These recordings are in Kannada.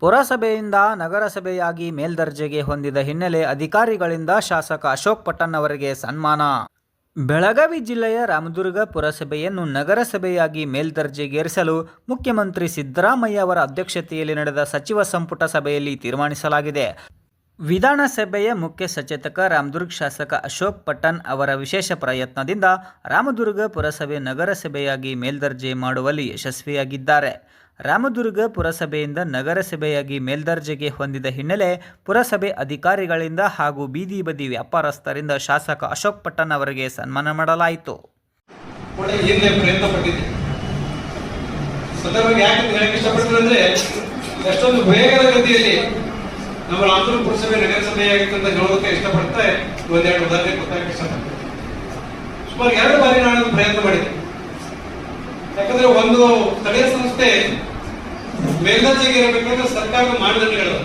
ಪುರಸಭೆಯಿಂದ ನಗರಸಭೆಯಾಗಿ ಮೇಲ್ದರ್ಜೆಗೆ ಹೊಂದಿದ ಹಿನ್ನೆಲೆ ಅಧಿಕಾರಿಗಳಿಂದ ಶಾಸಕ ಅಶೋಕ್ ಪಟ್ಟಣ್ ಅವರಿಗೆ ಸನ್ಮಾನ. ಬೆಳಗಾವಿ ಜಿಲ್ಲೆಯ ರಾಮದುರ್ಗ ಪುರಸಭೆಯನ್ನು ನಗರಸಭೆಯಾಗಿ ಮೇಲ್ದರ್ಜೆಗೇರಿಸಲು ಮುಖ್ಯಮಂತ್ರಿ ಸಿದ್ದರಾಮಯ್ಯ ಅವರ ಅಧ್ಯಕ್ಷತೆಯಲ್ಲಿ ನಡೆದ ಸಚಿವ ಸಂಪುಟ ಸಭೆಯಲ್ಲಿ ತೀರ್ಮಾನಿಸಲಾಗಿದೆ. ವಿಧಾನಸಭೆಯ ಮುಖ್ಯ ಸಚೇತಕ ರಾಮದುರ್ಗ ಶಾಸಕ ಅಶೋಕ್ ಪಟ್ಟಣ್ ಅವರ ವಿಶೇಷ ಪ್ರಯತ್ನದಿಂದ ರಾಮದುರ್ಗ ಪುರಸಭೆ ನಗರಸಭೆಯಾಗಿ ಮೇಲ್ದರ್ಜೆ ಮಾಡುವಲ್ಲಿ ಯಶಸ್ವಿಯಾಗಿದ್ದಾರೆ. ರಾಮದುರ್ಗ ಪುರಸಭೆಯಿಂದ ನಗರಸಭೆಯಾಗಿ ಮೇಲ್ದರ್ಜೆಗೆ ಹೊಂದಿದ ಹಿನ್ನೆಲೆ ಪುರಸಭೆ ಅಧಿಕಾರಿಗಳಿಂದ ಹಾಗೂ ಬೀದಿ ಬದಿ ವ್ಯಾಪಾರಸ್ಥರಿಂದ ಶಾಸಕ ಅಶೋಕ್ ಪಟ್ಟಣ್ ಅವರಿಗೆ ಸನ್ಮಾನ ಮಾಡಲಾಯಿತು. ಎಷ್ಟೊಂದು ವೇಗದ ಗತಿಯಲ್ಲಿ ನಮ್ಮ ರಾಮದುರ್ಗ ಪುರಸಭೆ ನಗರಸಭೆಯಾಗಿತ್ತು ಅಂತ ಹೇಳೋದಕ್ಕೆ ಇಷ್ಟಪಡ್ತಾ ಒಂದೆರಡು ಉದಾಹರಣೆ ಕೊಟ್ಟಕ್ಕೆ ಇಷ್ಟಪಡ್ತೀನಿ. ಸುಮಾರು 2 ಬಾರಿ ನಾನು ಪ್ರಯತ್ನ ಮಾಡಿದ್ದೆ. ಯಾಕಂದ್ರೆ ಒಂದು ಸ್ಥಳೀಯ ಸಂಸ್ಥೆ ಮೇಲ್ದರ್ಜೆಗೆ ಇರಬೇಕಾದ್ರೆ ಸರ್ಕಾರದ ಮಾನದಂಡಗಳು,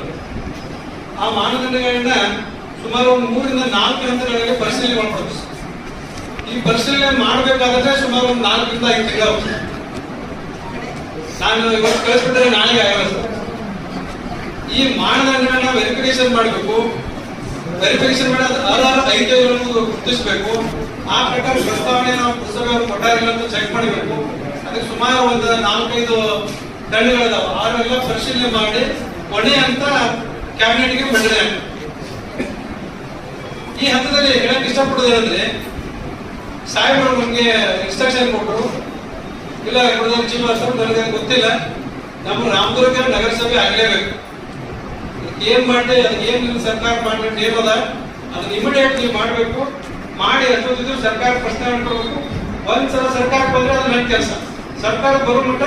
ಆ ಮಾನದಂಡಗಳನ್ನ ಸುಮಾರು ಒಂದು 3 ರಿಂದ 4 ಹಂತಗಳಲ್ಲಿ ಪರಿಶೀಲನೆ ಮಾಡ್ಕೊಡ್ತೀವಿ. ಈ ಪರಿಶೀಲನೆ ಮಾಡಬೇಕಾದ್ರೆ ಸುಮಾರು ಒಂದು 4 ರಿಂದ 5 ತಿಂಗಳು. ನಾನು ಇವತ್ತು ಕಳಿಸ್ಬಿಟ್ರೆ ನಾಳೆಗೆ ಆಗಲ್ಲ. ಈ ಮಾನದಂಡಗಳನ್ನ ವೆರಿಫಿಕೇಶನ್ ಮಾಡಬೇಕು. ವೆರಿಫಿಕೇಶನ್ ಮಾಡಿ ಅದು 5 ಗುರುತಿಸಬೇಕು. ಆ ಪ್ರಕಾರ ಪ್ರಸ್ತಾವನೆ ನಾವು ಪುರಸಭೆ ಕೊಟ್ಟಾರಿಲ್ಲ ಅಂತ ಚೆಕ್ ಮಾಡಬೇಕು. ಅದಕ್ಕೆ ಸುಮಾರು ಒಂದು 4-5 ದಂಡಗಳಿದಾವೆ. ಅವೆಲ್ಲ ಪರಿಶೀಲನೆ ಮಾಡಿ ಕೊನೆ ಅಂತ ಕ್ಯಾಬಿನೆಟ್ಗೆ ಬಿಡುಗಡೆ. ಈ ಹಂತದಲ್ಲಿ ಹೇಳಕ್ ಇಷ್ಟಪಡೋದೇನಂದ್ರೆ, ಸಾಹೇಬರು ನಮ್ಗೆ ಇನ್ಸ್ಟ್ರಕ್ಷನ್ ಕೊಟ್ಟರು, ಇಲ್ಲ ನನಗೆ ಗೊತ್ತಿಲ್ಲ, ನಮ್ಮ ರಾಮದುರ್ಗ ನಗರಸಭೆ ಆಗಲೇಬೇಕು. ಏನ್ ಮಾಡಿ ಅದಕ್ಕೆ ಏನ್ ಸರ್ಕಾರ ಮಾಡ್ಬೇಕು ಏನದ ಅದನ್ನ ಇಮಿಡಿಯೇಟ್ ನೀವು ಮಾಡ್ಬೇಕು. ಮಾಡಿ ಅಷ್ಟೊತ್ತಿದ್ರು ಸರ್ಕಾರ ಪ್ರಶ್ನೆ ಕೊಡಬೇಕು. ಒಂದ್ಸಲ ಸರ್ಕಾರ ಬಂದ್ರೆ ಅದು ನನ್ನ ಕೆಲಸ. ಸರ್ಕಾರ ಬರೋ ಮಟ್ಟ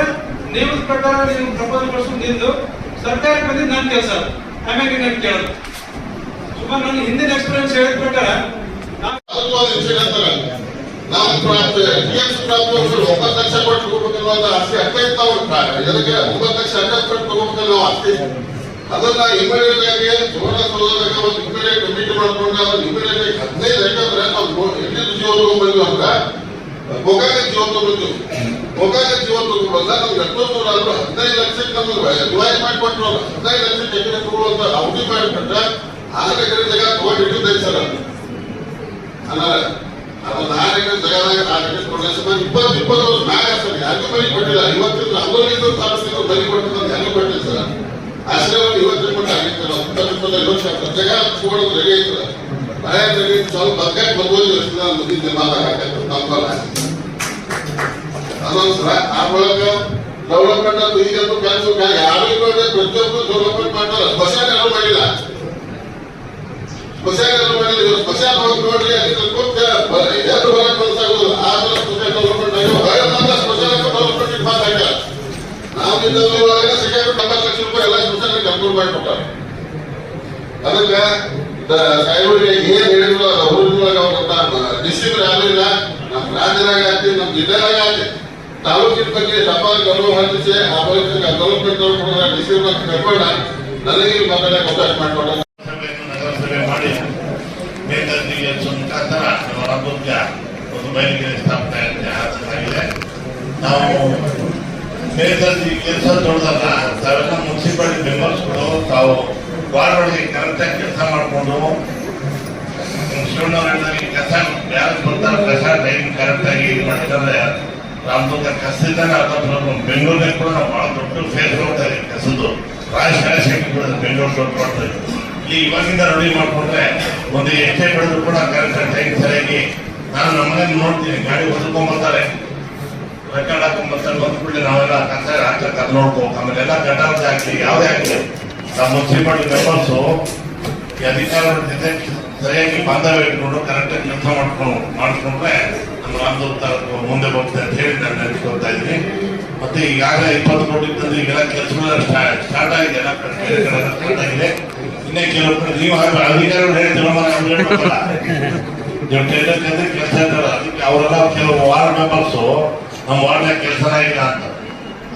ನಿಯಮದ ಪ್ರಕಾರ ನೀವು ಪ್ರಪೋಸಲ್ ಕಳಿಸೋದು ನಿಂದು, ಸರ್ಕಾರ ಬಂದಿದ್ದು ನನ್ನ ಕೆಲಸ. ಆಮೇಲೆ ನಾನು ಕೇಳೋದು. ಸುಮಾರು ನನ್ನ ಹಿಂದಿನ ಎಕ್ಸ್ಪೀರಿಯನ್ಸ್ ಹೇಳಿದ ಪ್ರಕಾರ ಅದನ್ನ ಇಮಿಡಿಯೇಟ್ ಆಗಿ ಜೋರ ಸೋದಾಗ ಒಂದು ಇಮಿಡಿಯೇಟ್ ಕಮಿಟಿ ಮಾಡ್ಕೊಂಡು ಅದನ್ನ ಇಮಿಡಿಯೇಟ್ ಆಗಿ 15 ಯಾಕಂದ್ರೆ ನಾವು ಎಲ್ಲಿ ಜೀವ ತಗೊಂಡ್ಬಂದ್ವಿ ಅಂತ ಮೊಗಾಗ ಜೀವ ತಗೊಂಡ್ವಿ. ಮೊಗಾಗ ಜೀವ ತಗೊಂಡ್ಬಂದ ನಮ್ಗೆ 15 ಲಕ್ಷಕ್ಕೆ ನಮ್ಗೆ ಡಿವೈಡ್ ಮಾಡಿಕೊಟ್ರು. 15 ಲಕ್ಷಕ್ಕೆ ಎಕರೆ ತಗೊಳ್ಳುವಂತ ಅವಧಿ ಮಾಡಿಬಿಟ್ಟ 6 ಎಕರೆ ಜಾಗ ತಗೊಂಡಿಟ್ಟಿದ್ದೆ ಸರ್. ಅದು 6 ಎಕರೆ ಜಾಗದಾಗ 4 ಎಕರೆ ಕೊಡಲಿ ಸುಮಾರು 20 ವರ್ಷ ಮ್ಯಾಗ ಸರ್. ಯಾರಿಗೂ ಬಲಿ ಕೊಟ್ಟಿಲ್ಲ. ಇವತ್ತಿನ ಅಂಗಡಿಯಿಂದ ಸ್ಥಾಪಿಸಿದ್ರು ಬಲಿ ಕೊಟ್ಟಿದ್ದು ಹೆಂಗೆ ಕೊಟ್ಟಿಲ್ಲ ಸರ್. ಆಶ್ರಯವನ್ನು ಇವತ್ತಿನ ಮಟ್ಟ ಆಗಿರ್ತಾರೆ. 20 ವರ್ಷ ಜಾಗ ತಗೊಳ್ಳೋದು ರೆಡಿ ಆಯ್ತದ. ರಾಯಚೂರಿಗೆ ಸ್ವಲ್ಪ ಬಗ್ಗಟ್ಟು ಬರ್ಬೋದು ಮುಗಿದ ಮಾತಾಡಲ್ಲ. ಅದೊಂದ್ಸಲ ಆ ಮೂಲಕ ಡೆವಲಪ್ಮೆಂಟ್ ಅಂತ ಈಗಂತೂ ಕೆಲಸ ಯಾರು ಪ್ರತಿಯೊಬ್ಬರು ಡೆವಲಪ್ಮೆಂಟ್ ಮಾಡ್ತಾರೆ. ಸ್ಮಶಾನ ಯಾರು ಮಾಡಿಲ್ಲ. ಸ್ಮಶಾನ ಯಾರು ಮಾಡಿಲ್ಲ. ಸ್ಮಶಾನ ಹೋಗಿ ನೋಡ್ರಿ, ಅದಕ್ಕೆ ಕೂತ 2 ಹೊರ ಕಳ್ಸಾಗೋದು. ಆದ್ರೆ ಸ್ಮಶಾನ ಡೆವಲಪ್ಮೆಂಟ್ ಆಗಿ ಸ್ಮಶಾನಕ್ಕೆ ಡೆವಲಪ್ಮೆಂಟ್ ಮಾತಾಡ್ತಾರೆ. ನಾವು ಒಳಗೆ ಸಿಕ್ಕಾಗ 90 ಲಕ್ಷ ರೂಪಾಯಿ ಎಲ್ಲ ಸ್ಮಶಾನಕ್ಕೆ ಅಪ್ರೂವ್ ಮಾಡಿಕೊಟ್ಟಾರೆ. ಅದಕ್ಕೆ ಸಾಹೇಬರಿಗೆ ಏನ್ ಹೇಳಿದ್ರು ಅವ್ರ ಡಿಸ್ಟ್ರಿಕ್ಟ್ ಯಾರು ಇಲ್ಲ. ನಮ್ಮ ರಾಜ್ಯದಾಗ ಆಗ್ತಿ, ನಮ್ಮ ಜಿಲ್ಲೆದಾಗ ಆಗ್ತಿ, ತಾಲೂಕಿನ ಬಗ್ಗೆ ಟಪಾಲ್ ಗೌರವ ಹೊಂದಿಸಿ ಆ ಮೂಲಕ ಡೆವಲಪ್ಮೆಂಟ್ ಡಿಸ್ಟ್ರಿಕ್ಟ್ ಕರ್ಕೊಂಡ ನನಗೆ ಮಾತಾಡಕ್ಕೆ ಅವಕಾಶ ಮಾಡಿಕೊಟ್ಟ. ನಗರಸಭೆ ಮಾಡಿ ಮೇಲ್ದರ್ಜೆಗೆ ಮುಖಾಂತರ ರಾಮದುರ್ಗ ಒಂದು ಬಯಲಿಗೆ ಸ್ಥಾಪನೆ ಆಗಿದೆ. ನಾವು ಮೇಲ್ದರ್ಜೆಗೆ ನೋಡಿದಾಗ ತಾವೆಲ್ಲ ಮುನ್ಸಿಪಾಲಿಟಿ ಮೆಂಬರ್ಸ್ಗಳು ತಾವು ವಾರ್ಡ್ ಒಳಗೆ ಕರೆಕ್ಟಾಗಿ ಕೆಲಸ ಮಾಡಿಕೊಂಡು ಶಿವಣ್ಣವರಿಗೆ ಕಸ ಯಾರು ಬರ್ತಾರೆ ಕಸ ಟೈಮ್ ಕರೆಕ್ಟಾಗಿ ಇದು ಮಾಡ್ತಾರೆ. ರಾಮದುರ್ಗ ಕಸದಿಂದಾನೆ ಅರ್ಧ ಪ್ರಾಬ್ಲಮ್. ಬೆಂಗಳೂರಿನಲ್ಲಿ ಕೂಡ ನಾವು ಭಾಳ ದೊಡ್ಡ ಫೇಸ್ ಹೋಗ್ತಾ ಇದೆ ಕಸದ್ದು. ರಾಜಶಾಲೆ ಬೆಂಗಳೂರು ದೊಡ್ಡ ಮಾಡ್ತಾ ಇದ್ದೀವಿ. ಇಲ್ಲಿ ಇವಾಗಿಂದ ರೆಡಿ ಮಾಡಿಕೊಂಡ್ರೆ ಒಂದು ಎಷ್ಟೇ ಬೆಳೆದ್ರು ಕೂಡ ಕರೆಕ್ಟಾಗಿ ಟೈಮ್ ಸರಿಯಾಗಿ ನಾನು ನಮ್ಮನೇಲಿ ನೋಡ್ತೀನಿ. ಗಾಡಿ ಹೊಡ್ಕೊಂಡ್ಬರ್ತಾರೆ, ರೆಕಾರ್ಡ್ ಹಾಕೊಂಡ್ಬರ್ತಾರೆ. ಬಂದ್ಬಿಟ್ಟು ನಾವೆಲ್ಲ ಕಸ ಹಾಕ್ಲಿಕ್ಕೆ ಅದು ನೋಡ್ಕೋಬೇಕು. ಆಮೇಲೆ ಎಲ್ಲ ಗಟಾರದೇ ಆಗಲಿ ಯಾವುದೇ ಆಗಲಿ ನಮ್ಮ ಮುನ್ಸಿಪಾಲಿಟಿ ಮೆಂಬರ್ಸು ಅಧಿಕಾರಿಗಳ ಜೊತೆ ಸರಿಯಾಗಿ ಬಾಂಧವ್ಯ ಇಟ್ಕೊಂಡು ಕರೆಕ್ಟಾಗಿ ಕೆಲಸ ಮಾಡಿಕೊಂಡ್ರೆ ನಮ್ಮ ರಾಮದುರ್ಗ ಮುಂದೆ ಹೋಗ್ತದೆ ಅಂತ ಹೇಳಿ ನಾನು ನೆನೆಸ್ಕೊಳ್ತಾ ಇದ್ದೀನಿ. ಮತ್ತೆ ಈಗಾಗಲೇ 20 ಕೋಟಿ ತಂದು ಈಗೆಲ್ಲ ಕೆಲಸಗಳೆಲ್ಲ ಸ್ಟಾರ್ಟ್ ಆಗಿದೆ. ಎಲ್ಲ ಸ್ಟಾರ್ಟ್ ಆಗಿದೆ. ಇನ್ನೇ ಕೆಲವು ನೀವು ಅಧಿಕಾರಿಗಳು ಹೇಳಿ ತೀರ್ಮಾನ ಹೇಳ್ಬೇಕಲ್ಲ, ನೀವು ಟೆಂಡರ್ ಕರೆದು ಕೆಲಸ ಇರ್ತಾರೆ. ಅದಕ್ಕೆ ಅವರೆಲ್ಲ ಕೆಲವು ವಾರ್ಡ್ ಮೆಂಬರ್ಸು ನಮ್ಮ ವಾರ್ಡ್ನಾಗ ಕೆಲಸ ಆಗಿಲ್ಲ ಅಂತ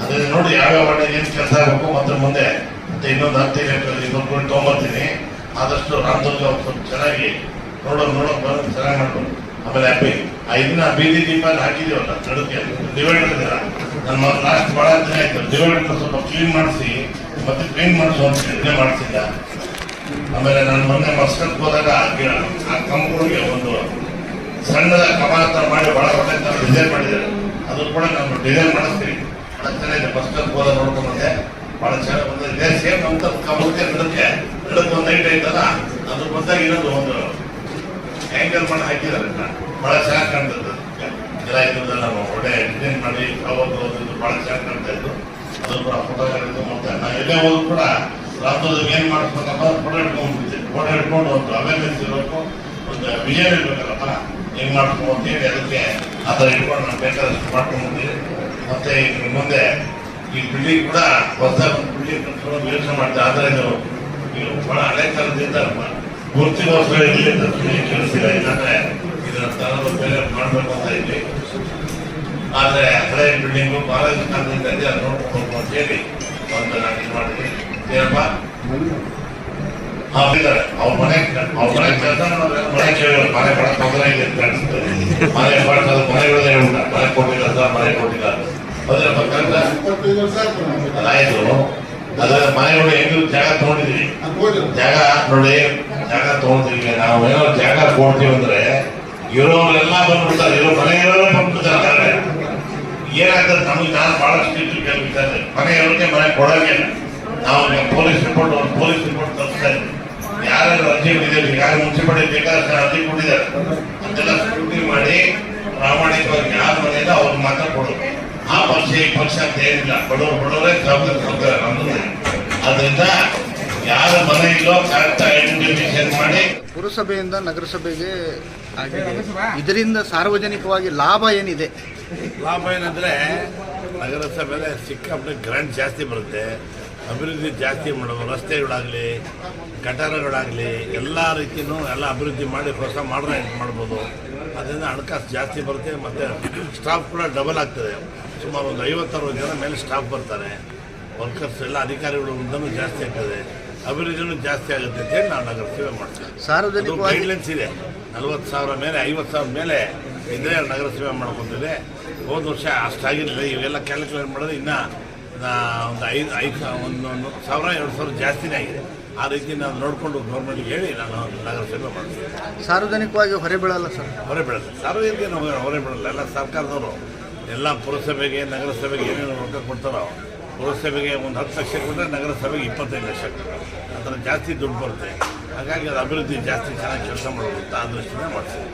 ಅದೇ ನೋಡಿ ಯಾವ್ಯಾವ ವಾರ್ಡ್ನಾಗ ಏನು ಕೆಲಸ ಆಗಬೇಕು ಮತ್ತೆ ಮುಂದೆ ಮತ್ತೆ ಇನ್ನೊಂದು 10 ಕೋಟಿ ತೊಗೊಂಬರ್ತೀನಿ. ಆದಷ್ಟು ರಾಮದುರ್ಗ ಸ್ವಲ್ಪ ಚೆನ್ನಾಗಿ ನೋಡೋಕೆ ಬರೋದು ಚೆನ್ನಾಗಿ ಮಾಡ್ಕೊಂಡು ಆಮೇಲೆ ಹ್ಯಾಪಿ. ಇದನ್ನ ಬೀದಿ ದೀಪ ಹಾಕಿದೀವಲ್ಲ ನಡುಕ್ಕೆ ಡಿವೈಡರ್ ಇದೆಯಲ್ಲ, ನನ್ನ ಲಾಸ್ಟ್ ಭಾಳ ದಿನ ಆಯ್ತು. ಡಿವೈಡರ್ ಸ್ವಲ್ಪ ಕ್ಲೀನ್ ಮಾಡಿಸಿ ಮತ್ತೆ ಕ್ಲೀನ್ ಮಾಡಿಸುವಂತ ಯೋಜನೆ ಮಾಡ್ತಿದ್ದ. ಆಮೇಲೆ ನಾನು ಮೊನ್ನೆ ಮಸ್ಕತ್ಗೆ ಹೋದಾಗ ಆ ಕಂಪನಿಗೆ ಒಂದು ಸಣ್ಣದ ಕಮಲ ಥರ ಮಾಡಿ ಬಹಳ ಒಳ್ಳೆ ಥರ ಡಿಸೈನ್ ಮಾಡಿದ್ದಾರೆ. ಅದು ಕೂಡ ನಾನು ಡಿಸೈನ್ ಮಾಡಿಸ್ತೀವಿ. ಬಹಳ ಚೆನ್ನಾಗಿದೆ. ಮಸ್ಕತ್ಗೆ ಹೋದಾಗ ನೋಡ್ಕೊಂಡು ಬಂದೆ, ಬಹಳ ಚೆನ್ನಾಗಿ ಬಂದಿದೆ. ಸೇಮ್ ಅಂತ ಕಂಪನಿ ಗಿಡಕ್ಕೆ ಒಂದು ಐಟ್ ಐತಲ್ಲ, ಅದ್ರ ಬಂದಾಗ ಇನ್ನೊಂದು ಒಂದು ಆ್ಯಂಗಲ್ ಮಾಡಿ ಹಾಕಿದ್ದಾರೆ. ಬಹಳ ಚೆನ್ನಾಗಿ ಕಾಣ್ತದೆ. ಎಲ್ಲ ಇದ್ರದ್ದು ನಾವು ಒಳ್ಳೆ ಡಿಸೈನ್ ಮಾಡಿ ಅವಾಗ ಬಹಳ ಚೆನ್ನಾಗಿ ಕಾಣ್ತಾ ಇದ್ದು. ಅದು ಕೂಡ ಫೋಟೋಗಳಿದ್ದು. ಮತ್ತೆ ನಾವು ಎಲ್ಲೇ ಹೋದ್ರು ಕೂಡ ರಾತ್ರಿ ಏನ್ ಮಾಡಿಸ್ಬೇಕಪ್ಪ ಫೋಟೋ ಇಟ್ಕೊಂಡ್ಬಿಡ್ತೀವಿ. ಫೋಟೋ ಇಟ್ಕೊಂಡು ಒಂದು ಅವೇರ್ನೆಸ್ ಇರಬೇಕು, ಒಂದು ವಿಜಯ ಇರ್ಬೇಕಲ್ಲಪ್ಪ, ಹೆಂಗ್ ಮಾಡ್ಕೊಂಡು ಅಂತೇಳಿ ಅದಕ್ಕೆ ಆ ಥರ ಇಟ್ಕೊಂಡು ನಾವು ಬೇಕಾದಷ್ಟು ಮಾಡ್ಕೊಂಡ್ಬಿಡ್ತೀವಿ. ಮತ್ತೆ ಇದ್ರ ಮುಂದೆ ಈ ಬಿಲ್ಡಿಂಗ್ ಕೂಡ ಹೊಸ ಒಂದು ಬಿಲ್ಡಿಂಗ್ ಕಟ್ಕೊಂಡು ಯೋಚನೆ ಮಾಡ್ತೀವಿ. ಆದರೆ ಇದು ಬಹಳ ಹಳೆ ಕಾಲದಿಂದ ಮೂರ್ತಿಗೋಸ್ಕರ ಇಲ್ಲಿ ಕೆಲಸಿಲ್ಲ. ಇಲ್ಲಾಂದ್ರೆ ಇದನ್ನ ತರಲು ಬೇರೆ ಮಾಡ್ಬೇಕು ಅಂತ ಇದ್ವಿ. ಆದ್ರೆ ಹಳೆ ಬಿಲ್ಡಿಂಗು ಬಹಳ ಕಾಲದಿಂದ ಇದೆ, ಅದು ನೋಡ್ಕೊಂಡು ಅಂತ ಹೇಳಿ ಒಂದು ನಾನು ಇದು ಮಾಡಿದ್ವಿ. ಏನಪ್ಪ ಇದ್ದಾರೆ ಅವ್ರ ಮನೆ ಕೆಲಸ ಮನೆ ಕೇಳಿದ್ರು. ಮನೆ ಬಹಳ ತೊಂದರೆ ಇದೆ ಅಂತ ಅನಿಸ್ತದೆ. ಮನೆ ಮಾಡ್ತಾರೆ, ಮನೆಗಳೇ ಉಂಟ, ಮನೆ ಕೊಟ್ಟಿಲ್ಲ ಸರ್, ಮನೆ ಕೊಟ್ಟಿಲ್ಲ. ಹೌದಪ್ಪ ಕರೆಕ್ಟ್ ಅದಾಯ್ತು. ಅದ್ರ ಮನೆಗಳು ಹೆಂಗ್ ಜಾಗ ತಗೊಂಡಿದ್ವಿ, ಜಾಗ ನೋಡಿ, ಜಾಗ ತಗೊಂಡಿದ್ವಿ. ನಾವು ಏನೋ ಜಾಗ ಕೊಡ್ತೀವಿ ಅಂದ್ರೆ ಇರೋರೆಲ್ಲ ಬಂದ್ಬಿಡ್ತಾರೆ, ಇರೋ ಮನೆಯವರೇ ಬಂದ್ಬಿಡ್ತಾರೆ. ಏನಾಗ್ತದೆ ನಮಗೆ, ನಾನು ಬಹಳಷ್ಟು ಕೇಳ್ಬಿಡ್ತಾರೆ, ಮನೆಯವ್ರಿಗೆ ಮನೆ ಕೊಡೋಂಗಿಲ್ಲ. ನಾವು ಪೊಲೀಸ್ ರಿಪೋರ್ಟ್ ತಪ್ಪಿಸ್ತಾ ಇದ್ವಿ. ಯಾರು ಅರ್ಜಿ ಕೊಟ್ಟಿದ್ದೇವೆ, ಯಾರು ಮುನ್ಸಿಪಾಲಿಟಿ ಬೇಕಾದ್ರೆ ಅರ್ಜಿ ಕೊಟ್ಟಿದ್ದಾರೆ ಅಂತೆಲ್ಲ ಸ್ಕ್ರೂಟಿನಿ ಮಾಡಿ ಪ್ರಾಮಾಣಿಕವಾಗಿ ಯಾರ ಮನೆಯಿಂದ ಅವ್ರಿಗೆ ಮಾತ್ರ ಕೊಡೋದು. ಆ ಪಕ್ಷ ಈ ಪಕ್ಷ ಅಂತ ಏನಿಲ್ಲ, ಬಡವರೇ ಜವಾಬ್ದಾರಿ ನಮ್ಮದು. ಅದರಿಂದ ಯಾರ ಮನೆ ಇಲ್ಲೋ ಕರೆಕ್ಟ್ ಐಡೆಂಟಿಫಿಕೇಶನ್ ಮಾಡಿ. ಪುರಸಭೆಯಿಂದ ನಗರಸಭೆಗೆ ಆಗಿದೆ, ಇದರಿಂದ ಸಾರ್ವಜನಿಕವಾಗಿ ಲಾಭ ಏನಿದೆ? ಲಾಭ ಏನಂದ್ರೆ ನಗರಸಭೆಯಲ್ಲಿ ಸಿಕ್ಕಾಪಟ್ಟೆ ಗ್ರಾಂಟ್ ಜಾಸ್ತಿ ಬರುತ್ತೆ, ಅಭಿವೃದ್ಧಿ ಜಾಸ್ತಿ ಮಾಡೋದು, ರಸ್ತೆಗಳಾಗಲಿ ಗಟಾರಗಳಾಗಲಿ ಎಲ್ಲ ರೀತಿಯೂ ಎಲ್ಲ ಅಭಿವೃದ್ಧಿ ಮಾಡಿ ಹೊಸ ಮಾಡರ್ನೈಸ್ ಮಾಡ್ಬೋದು. ಅದರಿಂದ ಹಣಕಾಸು ಜಾಸ್ತಿ ಬರುತ್ತೆ. ಮತ್ತು ಸ್ಟಾಫ್ ಕೂಡ ಡಬಲ್ ಆಗ್ತದೆ. ಸುಮಾರು ಒಂದು 50-60 ಜನ ಮೇಲೆ ಸ್ಟಾಫ್ ಬರ್ತಾರೆ. ವರ್ಕರ್ಸ್ ಎಲ್ಲ ಅಧಿಕಾರಿಗಳು ಉದ್ದನೂ ಜಾಸ್ತಿ ಆಗ್ತದೆ, ಅಭಿವೃದ್ಧಿನೂ ಜಾಸ್ತಿ ಆಗುತ್ತೆ ಅಂತ ಹೇಳಿ ನಾವು ನಗರಸಭೆ ಮಾಡ್ತೀವಿ. ಸಾರ್ವಜನಿಕವಾಗಿ ಗೈಡ್ಲೈನ್ಸ್ ಇದೆ, 40,000 ಮೇಲೆ 50,000 ಮೇಲೆ ಇದ್ರೆ ನಗರಸಭೆ ಮಾಡ್ಕೊತಿದೆ. ಹೋದ ವರ್ಷ ಅಷ್ಟಾಗಿರಲಿಲ್ಲ. ಇವೆಲ್ಲ ಕ್ಯಾಲ್ಕುಲೇಟ್ ಮಾಡಿದ್ರೆ ಇನ್ನೂ ಒಂದು 1,000-2,000 ಜಾಸ್ತಿನೇ ಆಗಿದೆ. ಆ ರೀತಿ ನಾವು ನೋಡಿಕೊಂಡು ಗೌರ್ಮೆಂಟ್ಗೆ ಹೇಳಿ ನಾನು ನಗರಸಭೆ ಮಾಡ್ತೀನಿ. ಸಾರ್ವಜನಿಕವಾಗಿ ಹೊರೆ ಬೀಳಲ್ಲ ಸರ್? ಹೊರೆ ಬೀಳಲ್ಲ, ಸಾರ್ವಜನಿಕ ಹೊರೆ ಬೀಳಲ್ಲ. ಎಲ್ಲ ಸರ್ಕಾರದವರು ಎಲ್ಲ ಪುರಸಭೆಗೆ ನಗರಸಭೆಗೆ ಏನೇನು ರೊಕ್ಕ ಕೊಡ್ತಾರೋ, ಪುರಸಭೆಗೆ ಒಂದು 10 ಲಕ್ಷ ಕೊಟ್ಟರೆ ನಗರಸಭೆಗೆ 25 ಲಕ್ಷ ಕೊಡ್ತಾರೆ. ಆ ಥರ ಜಾಸ್ತಿ ದುಡ್ಡು ಬರುತ್ತೆ. ಹಾಗಾಗಿ ಅದು ಅಭಿವೃದ್ಧಿ ಜಾಸ್ತಿ ಚೆನ್ನಾಗಿ ಕೆಲಸ ಮಾಡೋದು ಅಂತ ಆ ದೃಷ್ಟಿನೇ ಮಾಡ್ತೀವಿ.